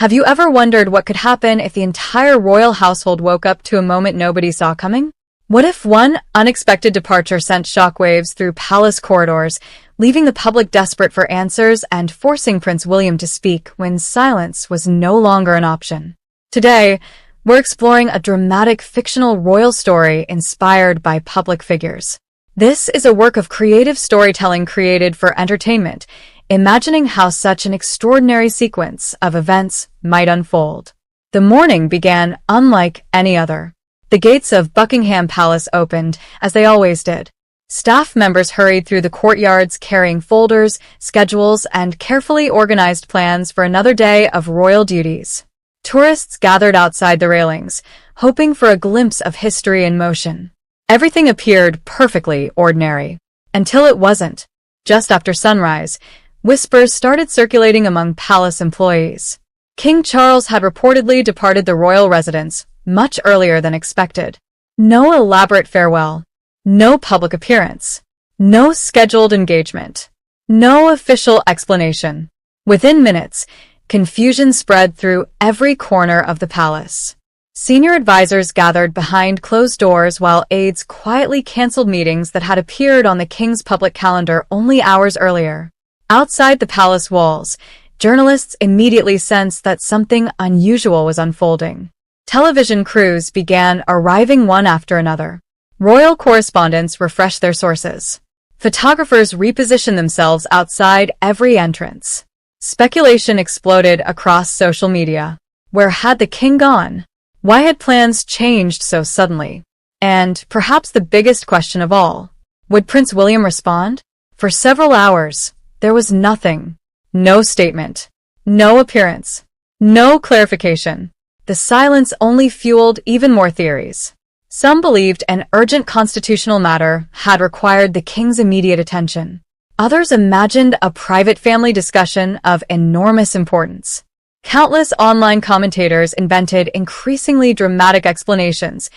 Have you ever wondered what could happen if the entire royal household woke up to a moment nobody saw coming? What if one unexpected departure sent shockwaves through palace corridors, leaving the public desperate for answers and forcing Prince William to speak when silence was no longer an option? Today, we're exploring a dramatic fictional royal story inspired by public figures. This is a work of creative storytelling created for entertainment, imagining how such an extraordinary sequence of events might unfold. The morning began unlike any other. The gates of Buckingham Palace opened, as they always did. Staff members hurried through the courtyards carrying folders, schedules, and carefully organized plans for another day of royal duties. Tourists gathered outside the railings, hoping for a glimpse of history in motion. Everything appeared perfectly ordinary. Until it wasn't. Just after sunrise, whispers started circulating among palace employees. King Charles had reportedly departed the royal residence much earlier than expected. No elaborate farewell. No public appearance. No scheduled engagement. No official explanation. Within minutes, confusion spread through every corner of the palace. Senior advisors gathered behind closed doors while aides quietly canceled meetings that had appeared on the king's public calendar only hours earlier. Outside the palace walls, journalists immediately sensed that something unusual was unfolding. Television crews began arriving one after another. Royal correspondents refreshed their sources. Photographers repositioned themselves outside every entrance. Speculation exploded across social media. Where had the king gone? Why had plans changed so suddenly? And perhaps the biggest question of all, would Prince William respond? For several hours, there was nothing. No statement. No appearance. No clarification. The silence only fueled even more theories. Some believed an urgent constitutional matter had required the king's immediate attention. Others imagined a private family discussion of enormous importance. Countless online commentators invented increasingly dramatic explanations,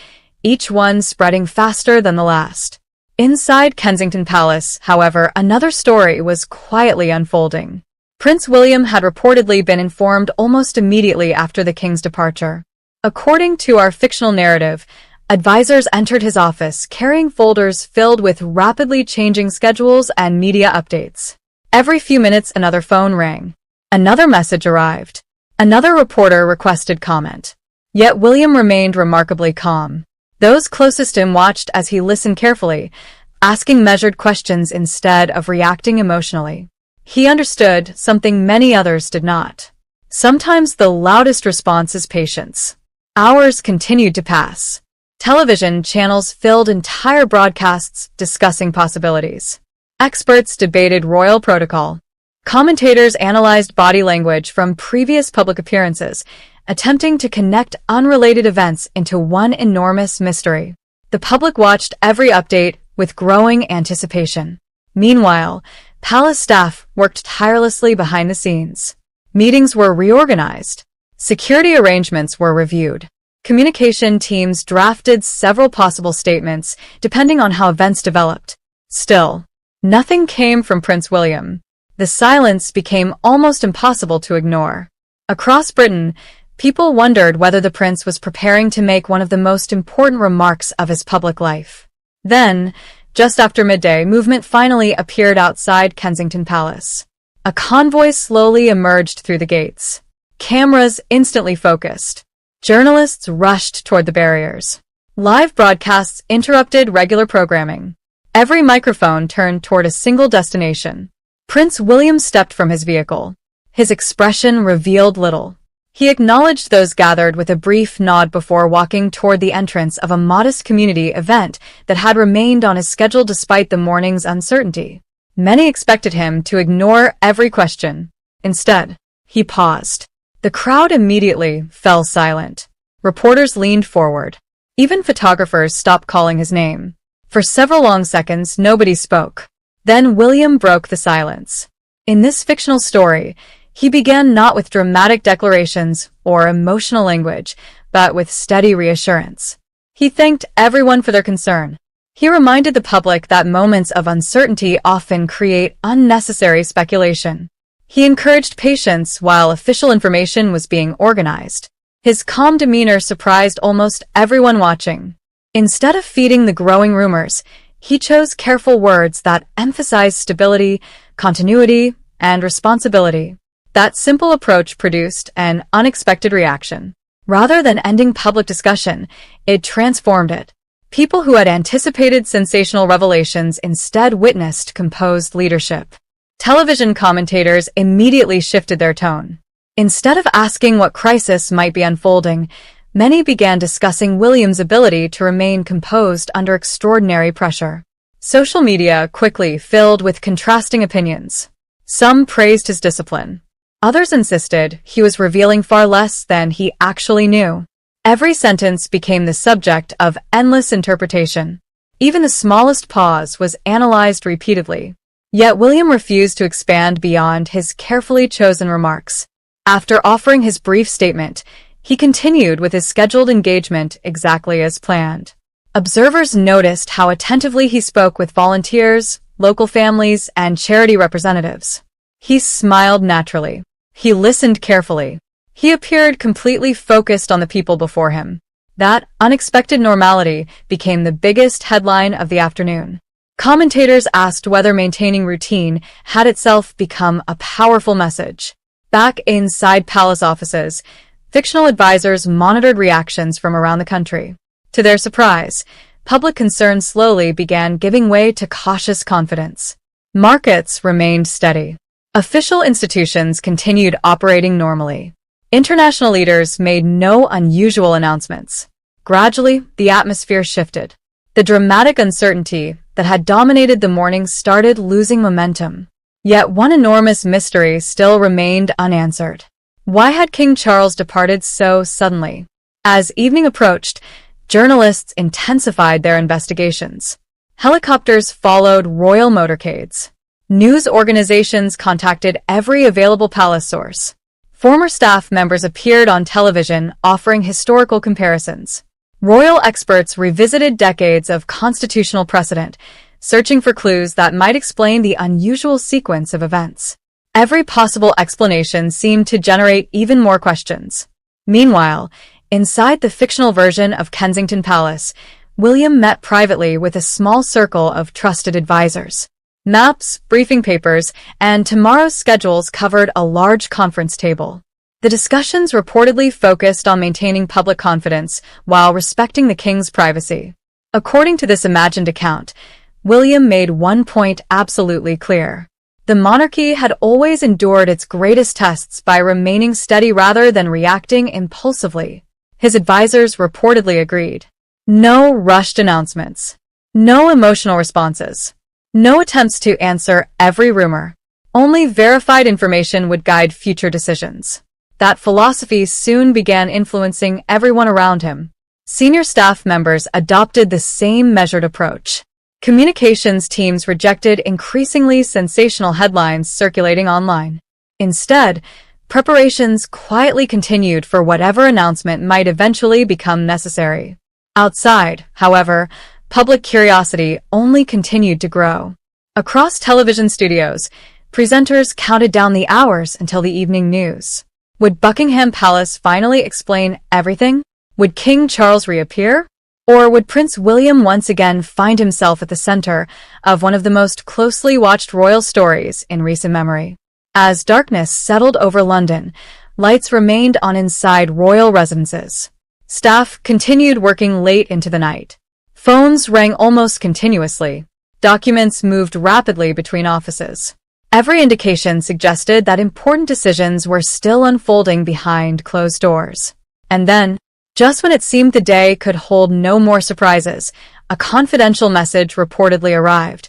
each one spreading faster than the last. Inside Kensington Palace, however, another story was quietly unfolding. Prince William had reportedly been informed almost immediately after the king's departure. According to our fictional narrative, advisors entered his office carrying folders filled with rapidly changing schedules and media updates. Every few minutes, another phone rang. Another message arrived. Another reporter requested comment. Yet William remained remarkably calm. Those closest to him watched as he listened carefully, asking measured questions instead of reacting emotionally. He understood something many others did not. Sometimes the loudest response is patience. Hours continued to pass. Television channels filled entire broadcasts discussing possibilities. Experts debated royal protocol. Commentators analyzed body language from previous public appearances, attempting to connect unrelated events into one enormous mystery. The public watched every update with growing anticipation. Meanwhile, palace staff worked tirelessly behind the scenes. Meetings were reorganized. Security arrangements were reviewed. Communication teams drafted several possible statements, depending on how events developed. Still, nothing came from Prince William. The silence became almost impossible to ignore. Across Britain, people wondered whether the prince was preparing to make one of the most important remarks of his public life. Then, just after midday, movement finally appeared outside Kensington Palace. A convoy slowly emerged through the gates. Cameras instantly focused. Journalists rushed toward the barriers. Live broadcasts interrupted regular programming. Every microphone turned toward a single destination. Prince William stepped from his vehicle. His expression revealed little. He acknowledged those gathered with a brief nod before walking toward the entrance of a modest community event that had remained on his schedule despite the morning's uncertainty. Many expected him to ignore every question. Instead, he paused. The crowd immediately fell silent. Reporters leaned forward. Even photographers stopped calling his name. For several long seconds, nobody spoke. Then William broke the silence. In this fictional story, he began not with dramatic declarations or emotional language, but with steady reassurance. He thanked everyone for their concern. He reminded the public that moments of uncertainty often create unnecessary speculation. He encouraged patience while official information was being organized. His calm demeanor surprised almost everyone watching. Instead of feeding the growing rumors, he chose careful words that emphasized stability, continuity, and responsibility. That simple approach produced an unexpected reaction. Rather than ending public discussion, it transformed it. People who had anticipated sensational revelations instead witnessed composed leadership. Television commentators immediately shifted their tone. Instead of asking what crisis might be unfolding, many began discussing William's ability to remain composed under extraordinary pressure. Social media quickly filled with contrasting opinions. Some praised his discipline. Others insisted he was revealing far less than he actually knew. Every sentence became the subject of endless interpretation. Even the smallest pause was analyzed repeatedly. Yet William refused to expand beyond his carefully chosen remarks. After offering his brief statement, he continued with his scheduled engagement exactly as planned. Observers noticed how attentively he spoke with volunteers, local families, and charity representatives. He smiled naturally. He listened carefully. He appeared completely focused on the people before him. That unexpected normality became the biggest headline of the afternoon. Commentators asked whether maintaining routine had itself become a powerful message. Back inside palace offices, fictional advisors monitored reactions from around the country. To their surprise, public concern slowly began giving way to cautious confidence. Markets remained steady. Official institutions continued operating normally. International leaders made no unusual announcements. Gradually, the atmosphere shifted. The dramatic uncertainty that had dominated the morning started losing momentum. Yet one enormous mystery still remained unanswered. Why had King Charles departed so suddenly? As evening approached, journalists intensified their investigations. Helicopters followed royal motorcades. News organizations contacted every available palace source. Former staff members appeared on television offering historical comparisons. Royal experts revisited decades of constitutional precedent, searching for clues that might explain the unusual sequence of events. Every possible explanation seemed to generate even more questions. Meanwhile, inside the fictional version of Kensington Palace, William met privately with a small circle of trusted advisors. Maps, briefing papers, and tomorrow's schedules covered a large conference table. The discussions reportedly focused on maintaining public confidence while respecting the king's privacy. According to this imagined account, William made one point absolutely clear. The monarchy had always endured its greatest tests by remaining steady rather than reacting impulsively. His advisors reportedly agreed. No rushed announcements. No emotional responses. No attempts to answer every rumor. Only verified information would guide future decisions. That philosophy soon began influencing everyone around him. Senior staff members adopted the same measured approach. Communications teams rejected increasingly sensational headlines circulating online. Instead, preparations quietly continued for whatever announcement might eventually become necessary. Outside, however, public curiosity only continued to grow. Across television studios, presenters counted down the hours until the evening news. Would Buckingham Palace finally explain everything? Would King Charles reappear? Or would Prince William once again find himself at the center of one of the most closely watched royal stories in recent memory? As darkness settled over London, lights remained on inside royal residences. Staff continued working late into the night. Phones rang almost continuously. Documents moved rapidly between offices. Every indication suggested that important decisions were still unfolding behind closed doors. And then, just when it seemed the day could hold no more surprises, a confidential message reportedly arrived,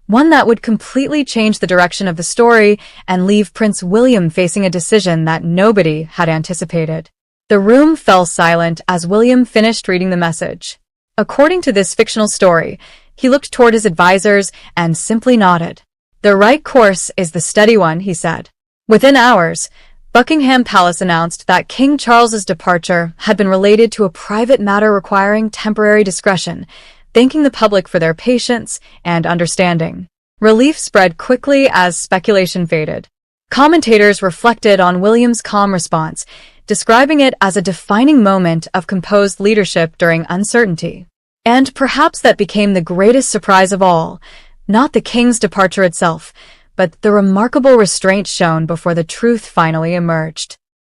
one that would completely change the direction of the story and leave Prince William facing a decision that nobody had anticipated. The room fell silent as William finished reading the message. According to this fictional story, he looked toward his advisors and simply nodded. "The right course is the steady one," he said. Within hours, Buckingham Palace announced that King Charles's departure had been related to a private matter requiring temporary discretion, thanking the public for their patience and understanding. Relief spread quickly as speculation faded. Commentators reflected on William's calm response, describing it as a defining moment of composed leadership during uncertainty. And perhaps that became the greatest surprise of all, not the king's departure itself, but the remarkable restraint shown before the truth finally emerged.